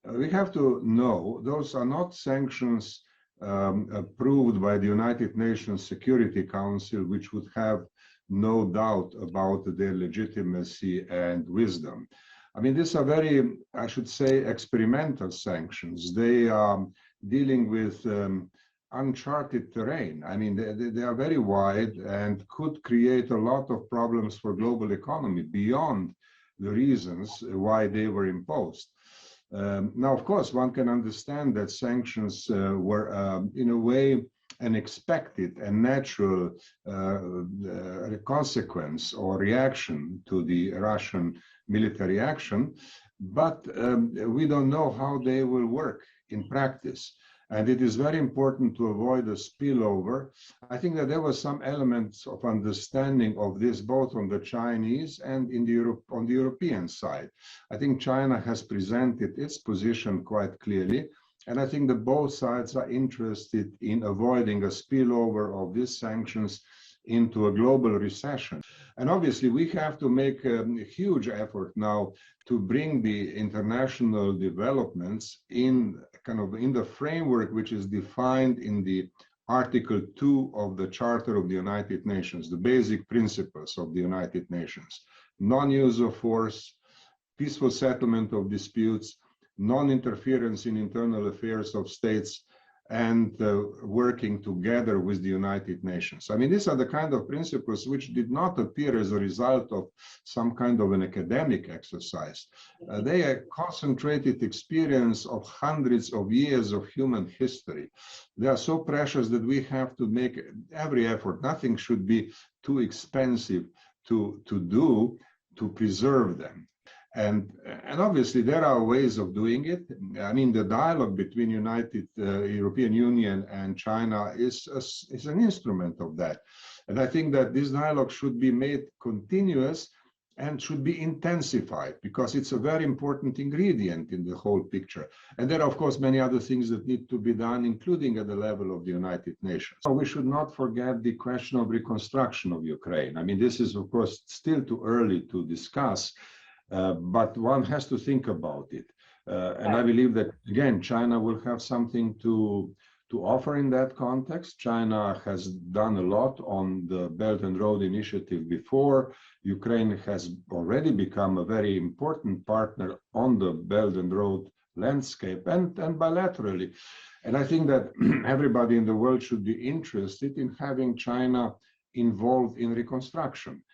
we have to know those are not sanctions approved by the United Nations Security Council, which would have no doubt about their legitimacy and wisdom. I mean, these are very, I should say, experimental sanctions. They are dealing with uncharted terrain. I mean, they are very wide and could create a lot of problems for global economy beyond the reasons why they were imposed. Now, of course, one can understand that sanctions were, in a way, an expected and natural consequence or reaction to the Russian military action, but we don't know how they will work in practice. And it is very important to avoid a spillover. I think that there was some elements of understanding of this both on the Chinese and on the European side. I think China has presented its position quite clearly. And I think that both sides are interested in avoiding a spillover of these sanctions into a global recession. And obviously, we have to make a huge effort now to bring the international developments in the framework which is defined in the Article 2 of the Charter of the United Nations, the basic principles of the United Nations: non-use of force, peaceful settlement of disputes, non-interference in internal affairs of states, and working together with the United Nations. I mean, these are the kind of principles which did not appear as a result of some kind of an academic exercise. They are concentrated experience of hundreds of years of human history. They are so precious that we have to make every effort. Nothing should be too expensive to do to preserve them. And obviously there are ways of doing it. I mean, the dialogue between European Union and China is an instrument of that. And I think that this dialogue should be made continuous and should be intensified, because it's a very important ingredient in the whole picture. And there are, of course, many other things that need to be done, including at the level of the United Nations. So we should not forget the question of reconstruction of Ukraine. I mean, this is, of course, still too early to discuss. But one has to think about it. And I believe that, again, China will have something to offer in that context. China has done a lot on the Belt and Road Initiative before. Ukraine has already become a very important partner on the Belt and Road landscape and bilaterally. And I think that everybody in the world should be interested in having China involved in reconstruction.